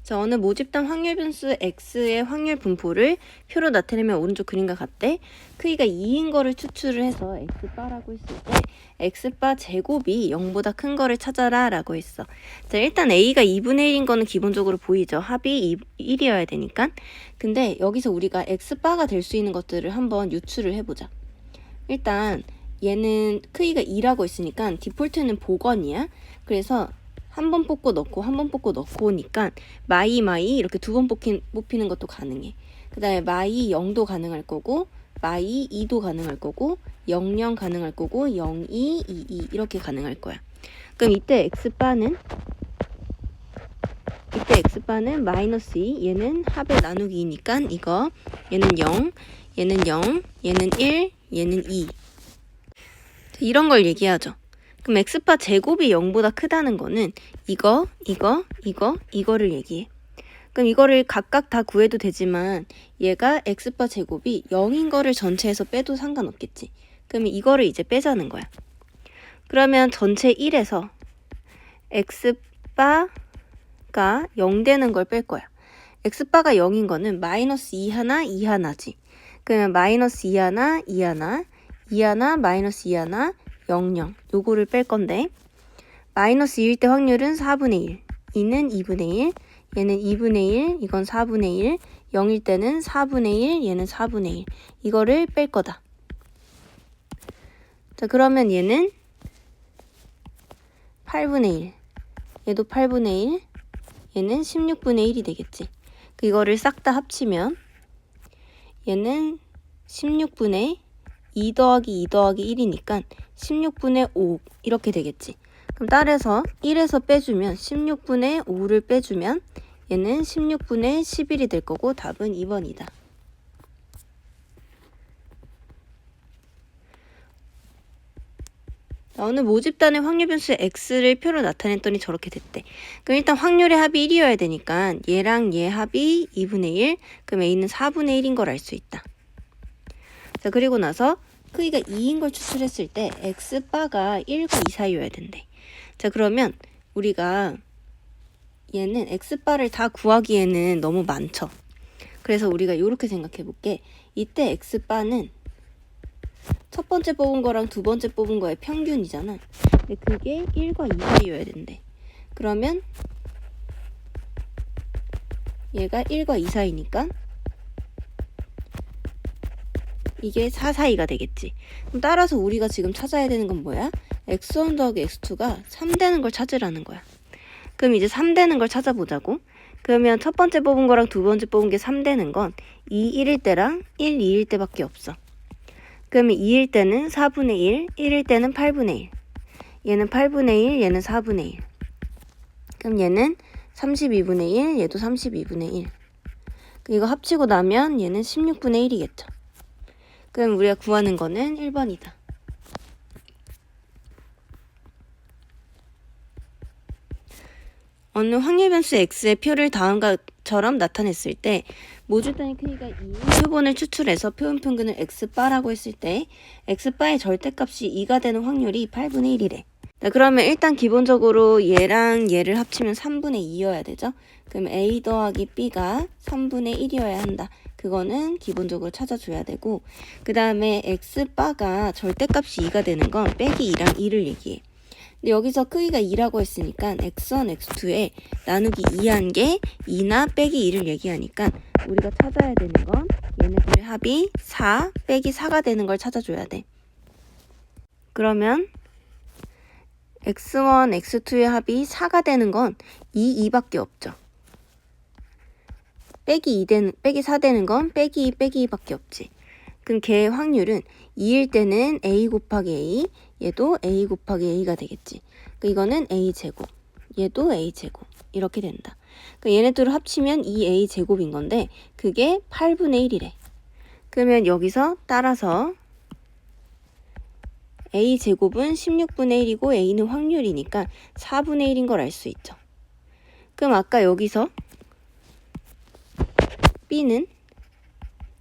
자, 어느 모집단 확률 변수 x의 확률 분포를 표로 나타내면 오른쪽 그림과 같대. 크기가 2인 거를 추출을 해서 x바라고 했을 때 x바 제곱이 0보다 큰 거를 찾아라 라고 했어. 자, 일단 a가 2분의 1인 거는 기본적으로 보이죠. 합이 1이어야 되니까. 근데 여기서 우리가 x바가 될 수 있는 것들을 한번 유추를 해보자. 일단 얘는 크기가 2라고 했으니까 디폴트는 복원이야. 그래서 한 번 뽑고 넣고 한 번 뽑고 넣고 오니까 마이 이렇게 두 번 뽑히는 것도 가능해. 그 다음에 마이 0도 가능할 거고 마이 2도 가능할 거고 00 가능할 거고 02, 22 이렇게 가능할 거야. 그럼 이때 x바는 마이너스 2, 얘는 합의 나누기니까 이거, 얘는 0, 얘는 0, 얘는 1, 얘는 2. 이런 걸 얘기하죠. 그럼 x바 제곱이 0보다 크다는 거는 이거를 얘기해. 그럼 이거를 각각 다 구해도 되지만 얘가 x바 제곱이 0인 거를 전체에서 빼도 상관없겠지. 그러면 이거를 이제 빼자는 거야. 그러면 전체 1에서 x바가 0 되는 걸 뺄 거야. x바가 0인 거는 마이너스 2 하나, 2 하나지. 그러면 마이너스 2 하나, 2 하나, 2 하나, 마이너스 2 하나, 00 요거를 뺄 건데 마이너스 2일 때 확률은 4분의 1, 2는 2분의 1, 얘는 2분의 1, 이건 4분의 1, 0일 때는 4분의 1, 얘는 4분의 1 이거를 뺄 거다. 자, 그러면 얘는 8분의 1, 얘도 8분의 1, 얘는 16분의 1이 되겠지. 이거를 싹 다 합치면 얘는 16분의 2 더하기 2 더하기 1이니까 16분의 5 이렇게 되겠지. 그럼 따라서 1에서 빼주면 16분의 5를 빼주면 얘는 16분의 11이 될 거고 답은 2번이다. 어느 모집단의 확률 변수 x를 표로 나타냈더니 저렇게 됐대. 그럼 일단 확률의 합이 1이어야 되니까 얘랑 얘 합이 2분의 1, 그럼 a는 4분의 1인 걸 알 수 있다. 자, 그리고 나서 크기가 2인 걸 추출했을 때 x바가 1과 2 사이여야 된대. 자, 그러면 우리가 얘는 x바를 다 구하기에는 너무 많죠. 그래서 우리가 이렇게 생각해 볼게. 이때 x바는 첫 번째 뽑은 거랑 두 번째 뽑은 거의 평균이잖아. 근데 그게 1과 2 사이여야 된대. 그러면 얘가 1과 2 사이니까 이게 4 사이가 되겠지. 그럼 따라서 우리가 지금 찾아야 되는 건 뭐야? x1 더하기 x2가 3 되는 걸 찾으라는 거야. 그럼 이제 3 되는 걸 찾아보자고. 그러면 첫 번째 뽑은 거랑 두 번째 뽑은 게 3 되는 건 2, 1일 때랑 1, 2일 때밖에 없어. 그러면 2일 때는 4분의 1, 1일 때는 8분의 1. 얘는 8분의 1, 얘는 4분의 1. 그럼 얘는 32분의 1, 얘도 32분의 1. 이거 합치고 나면 얘는 16분의 1이겠죠. 그럼 우리가 구하는 거는 1번이다. 어느 확률 변수 x의 표를 다음과처럼 나타냈을 때 모집단의 크기가 2인 표본을 추출해서 표본 평균을 x바라고 했을 때 x바의 절대값이 2가 되는 확률이 8분의 1이래. 자, 그러면 일단 기본적으로 얘랑 얘를 합치면 3분의 2여야 되죠. 그럼 a 더하기 b가 3분의 1이어야 한다. 그거는 기본적으로 찾아줘야 되고, 그 다음에 x바가 절대값이 2가 되는 건 빼기 2랑 2를 얘기해. 근데 여기서 크기가 2라고 했으니까 x1, x2에 나누기 2한 게 2나 빼기 2를 얘기하니까 우리가 찾아야 되는 건 얘네들의 합이 4 빼기 4가 되는 걸 찾아줘야 돼. 그러면 x1, x2의 합이 4가 되는 건 2, 2밖에 없죠. 빼기 4 되는 건 빼기 2, 빼기 2밖에 없지. 그럼 걔의 확률은 2일 때는 a 곱하기 a, 얘도 a 곱하기 a가 되겠지. 이거는 a제곱, 얘도 a제곱 이렇게 된다. 얘네들을 합치면 2a 제곱인 건데 그게 8분의 1이래. 그러면 여기서 따라서 a 제곱은 16분의 1이고 a는 확률이니까 4분의 1인 걸 알 수 있죠. 그럼 아까 여기서 b는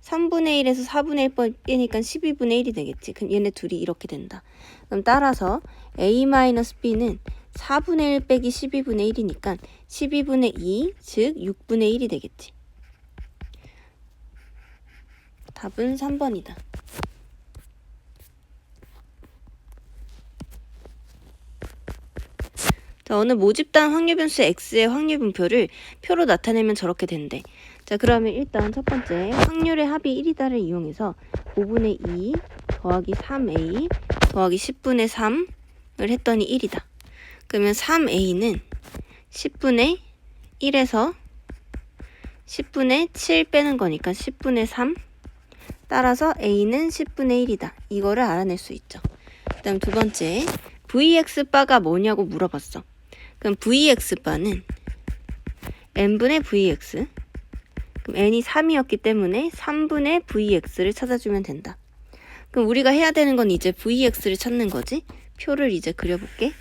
3분의 1에서 4분의 1 빼니까 12분의 1이 되겠지. 그럼 얘네 둘이 이렇게 된다. 그럼 따라서 a-b는 4분의 1 빼기 12분의 1이니까 12분의 2, 즉 6분의 1이 되겠지. 답은 3번이다. 자, 어느 모집단 확률변수 x의 확률 분표를 표로 나타내면 저렇게 된대. 자, 그러면 일단 첫 번째 확률의 합이 1이다를 이용해서 5분의 2 더하기 3a 더하기 10분의 3을 했더니 1이다. 그러면 3a는 10분의 1에서 10분의 7 빼는 거니까 10분의 3. 따라서 a는 10분의 1이다. 이거를 알아낼 수 있죠. 그 다음 두 번째 vx바가 뭐냐고 물어봤어. 그럼 vx바는 n분의 vx, 그럼 n이 3이었기 때문에 3분의 vx를 찾아주면 된다. 그럼 우리가 해야 되는 건 이제 vx를 찾는 거지. 표를 이제 그려볼게.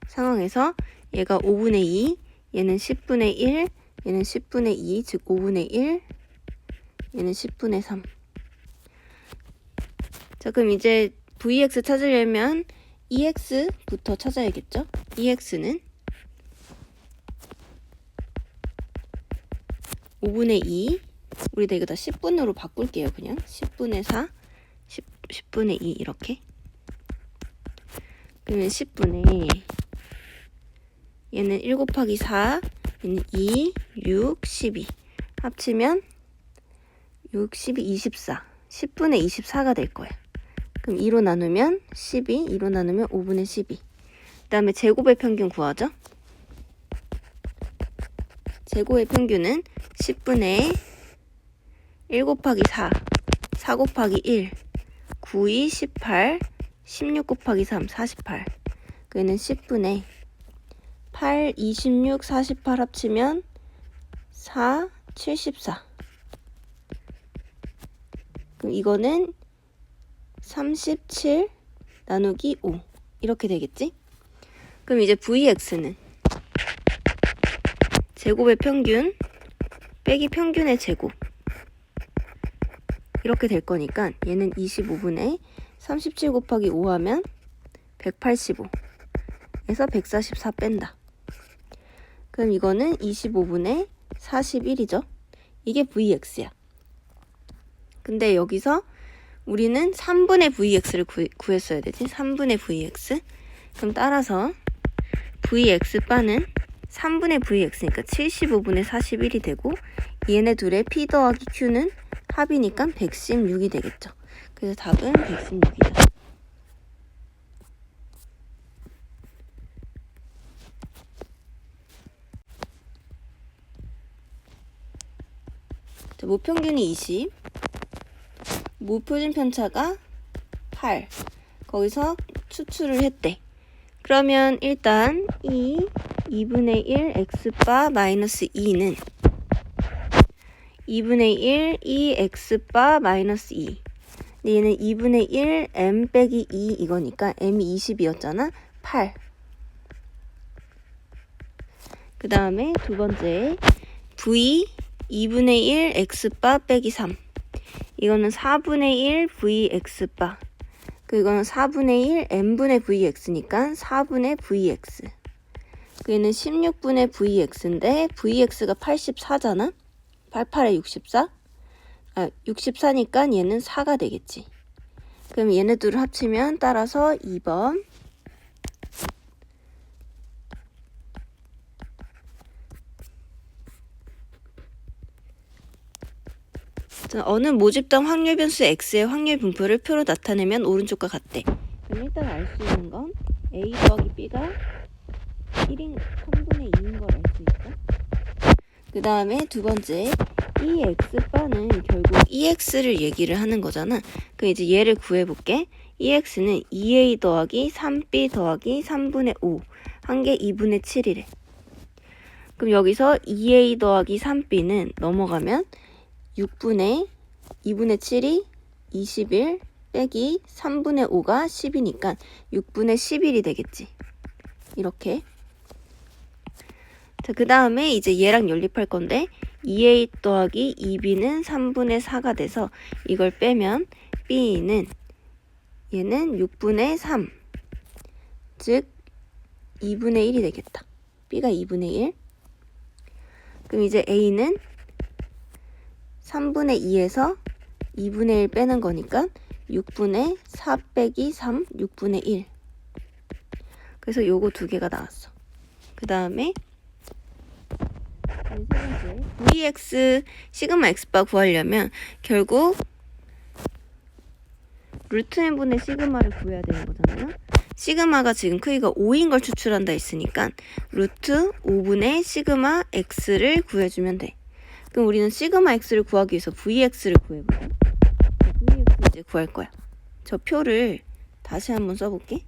상황에서 얘가 5분의 2, 얘는 10분의 1, 얘는 10분의 2, 즉 5분의 1, 얘는 10분의 3. 자, 그럼 이제 vx 찾으려면 ex부터 찾아야겠죠? ex는 5분의 2, 우리가 이거 다 10분으로 바꿀게요. 그냥 10분의 4, 10분의 2 이렇게. 그러면 10분의 얘는 1 곱하기 4, 얘는 2, 6, 12. 합치면 6, 12, 24. 10분의 24가 될 거야. 그럼 2로 나누면 12, 2로 나누면 5분의 12. 그 다음에 제곱의 평균 구하죠. 제곱의 평균은 10분의 1 곱하기 4, 4 곱하기 1, 9, 2, 18, 16 곱하기 3, 48. 그는 10분의 8, 26, 48 합치면 4, 74. 그럼 이거는 37 나누기 5 이렇게 되겠지? 그럼 이제 vx는 제곱의 평균 빼기 평균의 제곱 이렇게 될 거니까 얘는 25분의 37 곱하기 5 하면 185에서 144 뺀다. 그럼 이거는 25분의 41이죠. 이게 vx야. 근데 여기서 우리는 3분의 vx를 구했어야 되지. 3분의 vx. 그럼 따라서 vx바는 3분의 vx니까 75분의 41이 되고 얘네 둘의 p 더하기 q는 합이니까 116이 되겠죠. 그래서 답은 116이다. 자, 모평균이 20, 모표준 편차가 8. 거기서 추출을 했대. 그러면 일단 이 2분의 1 x바 마이너스 2는 2분의 1 이 x바 마이너스 2. 얘는 2분의 1 m 빼기 2 이거니까 m이 20이었잖아. 8. 그 다음에 두 번째 v 2분의 1 x바 빼기 3. 이거는 4분의 1 vx바. 이거는 4분의 1 n분의 vx니까 4분의 vx. 얘는 16분의 vx인데 vx가 84잖아. 88에 64. 64니까 얘는 4가 되겠지. 그럼 얘네 둘을 합치면 따라서 2번. 자, 어느 모집단 확률 변수 x의 확률 분포를 표로 나타내면 오른쪽과 같대. 그럼 일단 알 수 있는 건 a 더하기 b가 3분의 2인 걸 알 수 있다. 그 다음에 두 번째 이 x바는 결국 ex를 얘기를 하는 거잖아. 그럼 이제 얘를 구해볼게. ex는 2a 더하기 3b 더하기 3분의 5 한 개 2분의 7이래. 그럼 여기서 2a 더하기 3b는 넘어가면 6분의 2분의 7이 21 빼기 3분의 5가 10이니까 6분의 11이 되겠지. 이렇게. 자, 그 다음에 이제 얘랑 연립할 건데 2a 더하기 2b는 3분의 4가 돼서 이걸 빼면 b는 얘는 6분의 3, 즉 2분의 1이 되겠다. b가 2분의 1. 그럼 이제 a는 3분의 2에서 2분의 1 빼는 거니까 6분의 4 빼기 3, 6분의 1. 그래서 요거 두 개가 나왔어. 그 다음에 세 번째, vx 시그마 x바 구하려면 결국 루트 n분의 시그마를 구해야 되는 거잖아요. 시그마가 지금 크기가 5인 걸 추출한다 했으니까 루트 5분의 시그마 x를 구해주면 돼. 그럼 우리는 시그마 x를 구하기 위해서 vx를 구해보자. vx 이제 구할 거야. 저 표를 다시 한번 써볼게.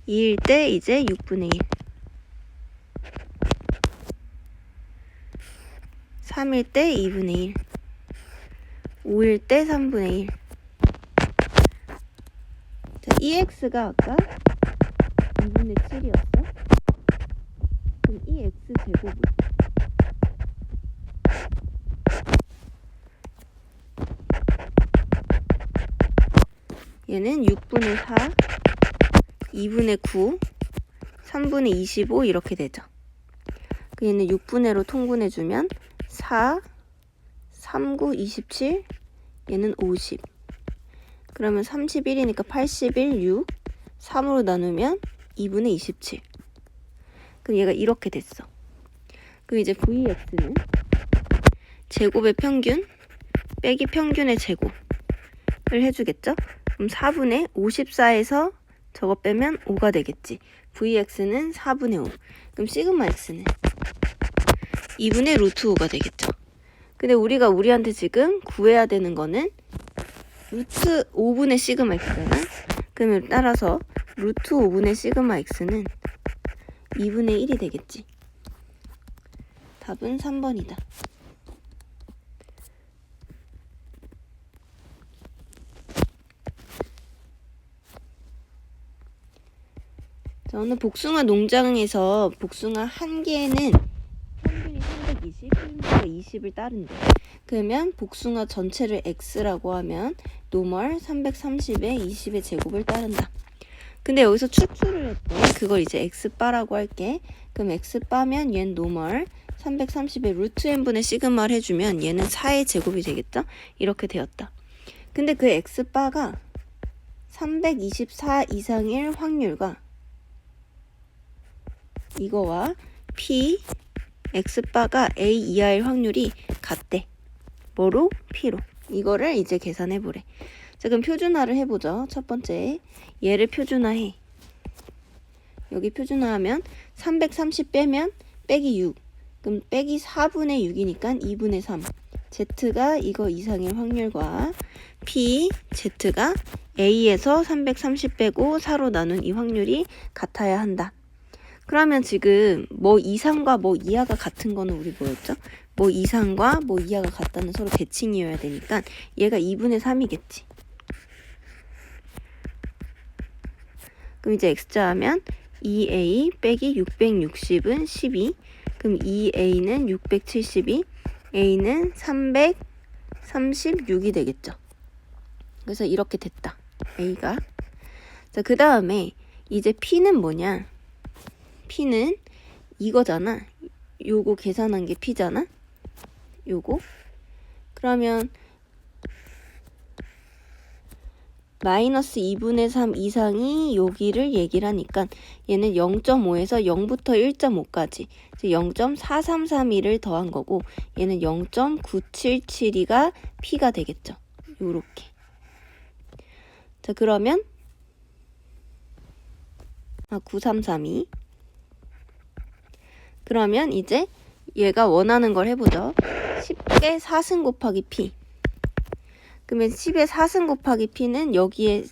2일 때 이제 6분의 1. 3일 때 2분의 1. 5일 때 3분의 1. 자, EX가 아까 2분의 7이었어. 그럼 EX 제곱은 얘는 6분의 4, 2분의 9, 3분의 25 이렇게 되죠. 그 얘는 6분의로 통분해주면 4, 3, 9, 27, 얘는 50. 그러면 31이니까 81, 6, 3으로 나누면 2분의 27. 그럼 얘가 이렇게 됐어. 그럼 이제 vx는 제곱의 평균 빼기 평균의 제곱을 해주겠죠? 그럼 4분의 54에서 저거 빼면 5가 되겠지. vx는 4분의 5. 그럼 시그마 x는 2분의 루트 5가 되겠죠. 근데 우리가 우리한테 지금 구해야 되는 거는 루트 5분의 시그마 x잖아. 그러면 따라서 루트 5분의 시그마 x는 2분의 1이 되겠지. 답은 3번이다. 자, 오늘 복숭아 농장에서 복숭아 한 개는 평균이 320, 평균가 20을 따른대. 그러면 복숭아 전체를 x라고 하면 노멀 330에 20의 제곱을 따른다. 근데 여기서 추출을 했대. 그걸 이제 x바라고 할게. 그럼 x바면 얘는 노멀 330의 루트 n분의 시그마를 해주면 얘는 4의 제곱이 되겠죠? 이렇게 되었다. 근데 그 x바가 324 이상일 확률과 이거와 p x바가 a 이하일 확률이 같대. 뭐로? p로. 이거를 이제 계산해 보래. 자, 그럼 표준화를 해보죠. 첫 번째 얘를 표준화해. 여기 표준화하면 330 빼면 빼기 6. 그럼 빼기 4분의 6이니까 2분의 3. z가 이거 이상일 확률과 p, z가 a에서 330 빼고 4로 나눈 이 확률이 같아야 한다. 그러면 지금 뭐 이상과 뭐 이하가 같은 거는 우리 뭐였죠? 뭐 이상과 뭐 이하가 같다는 서로 대칭이어야 되니까 얘가 2분의 3이겠지. 그럼 이제 x자 하면 2a 빼기 660은 12. 그럼 2a는 672, a는 336이 되겠죠. 그래서 이렇게 됐다. a가. 자, 그 다음에 이제 p는 뭐냐? p는 이거잖아. 요거 계산한 게 p잖아. 요거. 그러면 마이너스 2분의 3 이상이 여기를 얘기를 하니까 얘는 0.5에서 0부터 1.5까지 0.4332를 더한 거고 얘는 0.9772가 p가 되겠죠. 요렇게. 자, 그러면 9332. 그러면 이제 얘가 원하는 걸 해보죠. 10의 4승 곱하기 p. 그러면 10의 4승 곱하기 p는 여기에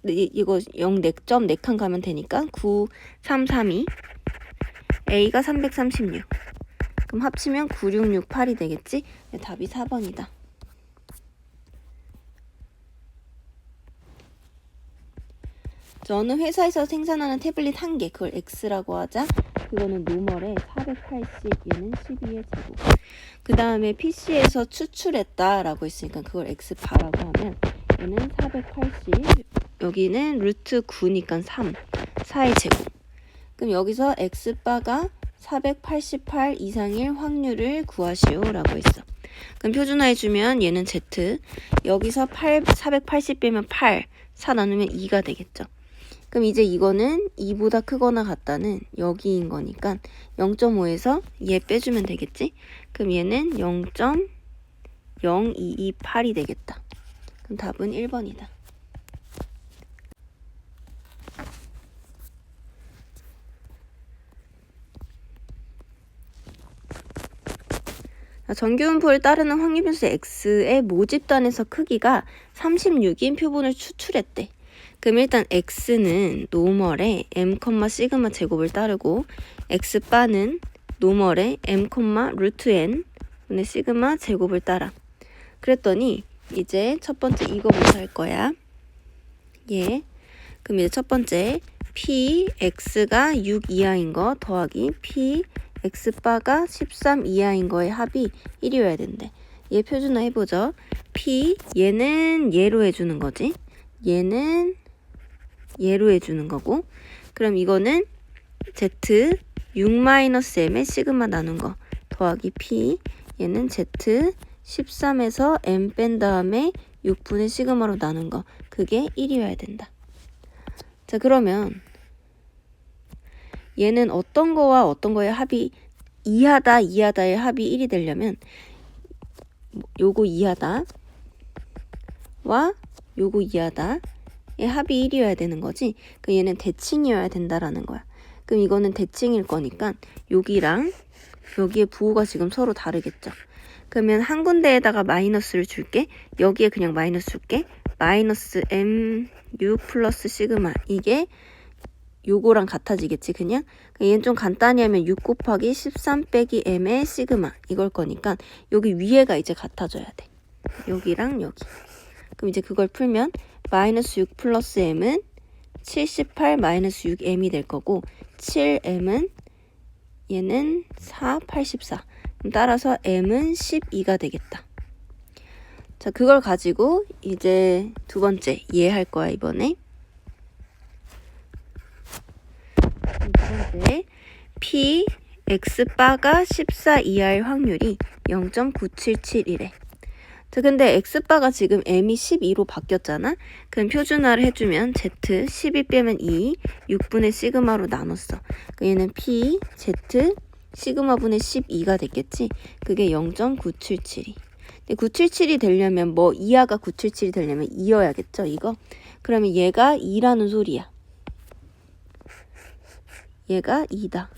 이거 0.4칸 가면 되니까 9332. a가 336. 그럼 합치면 9668이 되겠지? 답이 4번이다. 어느 회사에서 생산하는 태블릿 한 개, 그걸 X라고 하자. 그거는 노멀에 480, 얘는 12의 제곱. 그 다음에 PC에서 추출했다라고 했으니까 그걸 X바라고 하면 얘는 480, 여기는 루트 9니까 3, 4의 제곱. 그럼 여기서 X바가 488 이상일 확률을 구하시오 라고 했어. 그럼 표준화해주면 얘는 Z, 여기서 480 빼면 8, 4 나누면 2가 되겠죠. 그럼 이제 이거는 2보다 크거나 같다는 여기인 거니까 0.5에서 얘 빼주면 되겠지? 그럼 얘는 0.0228이 되겠다. 그럼 답은 1번이다. 정규분포를 따르는 확률변수 x의 모집단에서 크기가 36인 표본을 추출했대. 그럼 일단 x는 노멀에 m, 시그마 제곱을 따르고 x바는 노멀에 m, 루트 n 분의 시그마 제곱을 따라. 그랬더니 이제 첫 번째 이거부터 할 거야. 예. 그럼 이제 첫 번째 p x가 6 이하인 거 더하기 p x바가 13 이하인 거의 합이 1이어야 된대. 얘 표준화 해보죠. p 얘는 얘로 해주는 거지. 얘는 얘로 해주는 거고. 그럼 이거는 z 6-m의 시그마 나눈 거 더하기 p 얘는 z 13에서 m 뺀 다음에 6분의 시그마로 나눈 거 그게 1이어야 된다. 자 그러면 얘는 어떤 거와 어떤 거의 합이 이하다의 합이 1이 되려면 요거 이하다와 요거 이하다의 합이 1이어야 되는 거지. 그럼 얘는 대칭이어야 된다라는 거야. 그럼 이거는 대칭일 거니까 여기랑 여기에 부호가 지금 서로 다르겠죠. 그러면 한 군데에다가 마이너스를 줄게. 여기에 그냥 마이너스 줄게. 마이너스 m6 플러스 시그마 이게 요거랑 같아지겠지 그냥. 얘는 좀 간단히 하면 6 곱하기 13 빼기 m의 시그마 이걸 거니까 여기 위에가 이제 같아져야 돼. 여기랑 여기. 그럼 이제 그걸 풀면 마이너스 6 플러스 m은 78 마이너스 6m이 될 거고 7m은 얘는 4, 84. 그럼 따라서 m은 12가 되겠다. 자 그걸 가지고 이제 두 번째 이해할 거야 이번에. 두 번째 p x바가 14 이하일 확률이 0.977이래. 자 근데 x바가 지금 m이 12로 바뀌었잖아. 그럼 표준화를 해주면 z 12 빼면 2 6분의 시그마로 나눴어. 얘는 p z 시그마분의 12가 됐겠지. 그게 0.977이. 근데 977이 되려면 뭐 이하가 977이 되려면 2여야겠죠 이거. 그러면 얘가 2라는 소리야. 얘가 2다.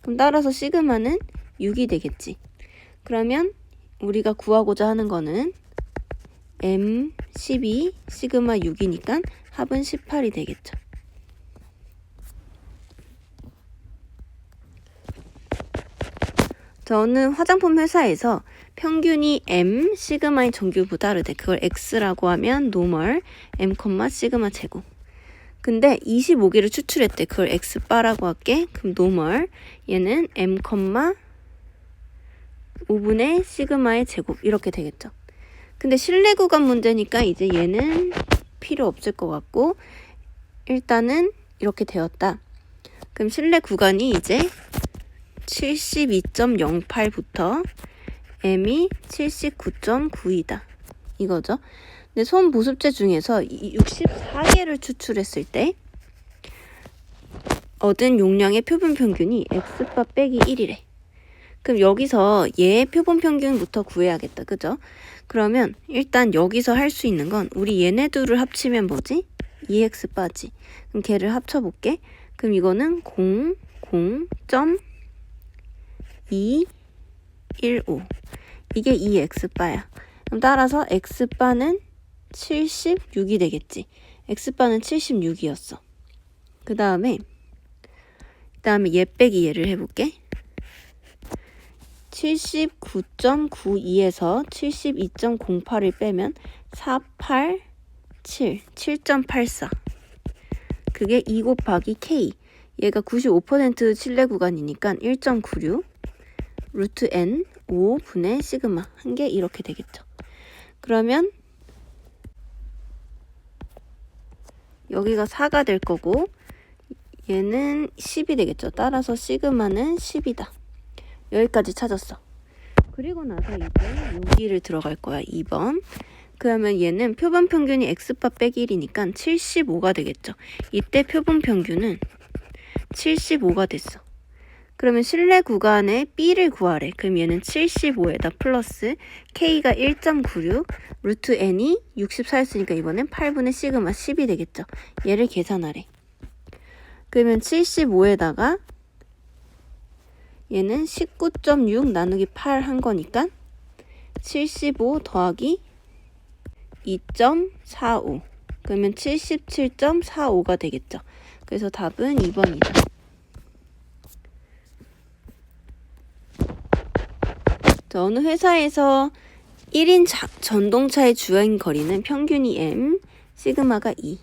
그럼 따라서 시그마는 6이 되겠지. 그러면 우리가 구하고자 하는 거는 m 12 시그마 6이니까 합은 18이 되겠죠. 저는 화장품 회사에서 평균이 m 시그마인 정규보다 다르대. 그걸 x라고 하면 노멀 m, 시그마 제곱. 근데 25개를 추출했대. 그걸 x바라고 할게. 그럼 노멀 얘는 m, 5분의 시그마의 제곱 이렇게 되겠죠. 근데 실내 구간 문제니까 이제 얘는 필요 없을 것 같고 일단은 이렇게 되었다. 그럼 실내 구간이 이제 72.08부터 m이 79.9이다. 이거죠. 근데 손 보습제 중에서 64개를 추출했을 때 얻은 용량의 표본 평균이 x바 빼기 1이래. 그럼 여기서 얘의 표본 평균부터 구해야겠다. 그죠? 그러면 일단 여기서 할 수 있는 건 우리 얘네 둘을 합치면 뭐지? 2x바지. 그럼 걔를 합쳐볼게. 그럼 이거는 0.215. 이게 2x바야. 그럼 따라서 x바는 76이 되겠지. x바는 76이었어. 그 다음에 얘 빼기 얘를 해볼게. 79.92에서 72.08을 빼면 487, 7.84. 그게 2 곱하기 K. 얘가 95% 신뢰 구간이니까 1.96 루트 N 5분의 시그마 한 게 이렇게 되겠죠. 그러면 여기가 4가 될 거고 얘는 10이 되겠죠. 따라서 시그마는 10이다. 여기까지 찾았어. 그리고 나서 이제 여기를 들어갈 거야. 2번. 그러면 얘는 표본 평균이 x바 빼기 1이니까 75가 되겠죠. 이때 표본 평균은 75가 됐어. 그러면 신뢰 구간의 B를 구하래. 그럼 얘는 75에다 플러스 K가 1.96 루트 N이 64였으니까 이번엔 8분의 시그마 10이 되겠죠. 얘를 계산하래. 그러면 75에다가 얘는 19.6 나누기 8 한 거니까 75 더하기 2.45 그러면 77.45가 되겠죠. 그래서 답은 2번이다. 어느 회사에서 1인 전동차의 주행 거리는 평균이 m, 시그마가 2.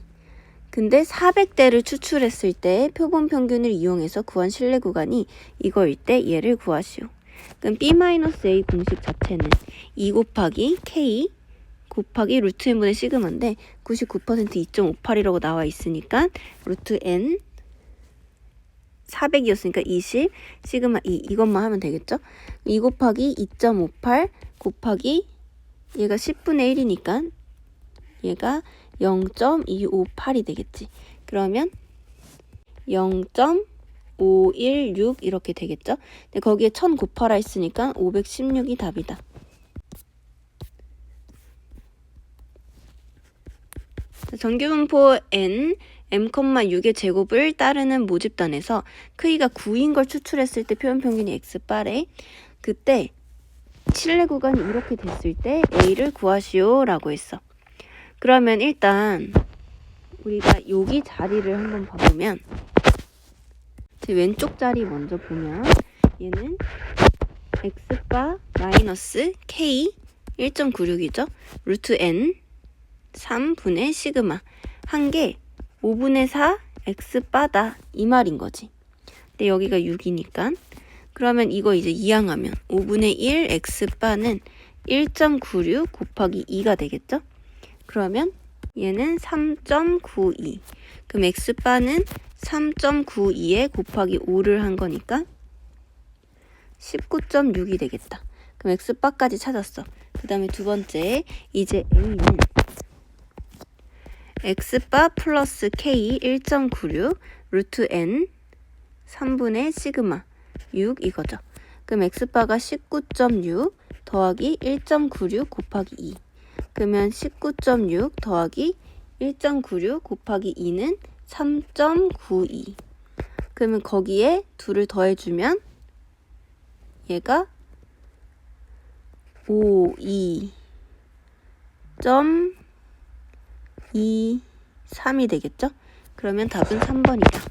근데 400대를 추출했을 때 표본 평균을 이용해서 구한 신뢰 구간이 이거일 때 얘를 구하시오. 그럼 B-A 공식 자체는 2 곱하기 K 곱하기 루트 n분의 시그마인데 99% 2.58이라고 나와 있으니까 루트 n 400이었으니까 20 시그마 2 이것만 하면 되겠죠? 2 곱하기 2.58 곱하기 얘가 10분의 1이니까 얘가 0.258이 되겠지. 그러면 0.516 이렇게 되겠죠? 근데 거기에 1000 곱하라 했으니까 516이 답이다. 정규분포 n, m,6의 제곱을 따르는 모집단에서 크기가 9인 걸 추출했을 때 표본 평균이 x바래. 그때 신뢰 구간이 이렇게 됐을 때 a를 구하시오 라고 했어. 그러면 일단 우리가 여기 자리를 한번 봐보면 제 왼쪽 자리 먼저 보면 얘는 x바 마이너스 k 1.96이죠. 루트 n 3분의 시그마 한 개 5분의 4 x바다 이 말인 거지. 근데 여기가 6이니까 그러면 이거 이제 이항하면 5분의 1 x바는 1.96 곱하기 2가 되겠죠? 그러면 얘는 3.92. 그럼 x바는 3.92에 곱하기 5를 한 거니까 19.6이 되겠다. 그럼 x바까지 찾았어. 그 다음에 두 번째 이제 a는 x바 플러스 k 1.96 루트 n 3분의 시그마 6 이거죠. 그럼 x바가 19.6 더하기 1.96 곱하기 2 그러면 19.6 더하기 1.96 곱하기 2는 3.92 그러면 거기에 2를 더해주면 얘가 52.23이 되겠죠? 그러면 답은 3번이다.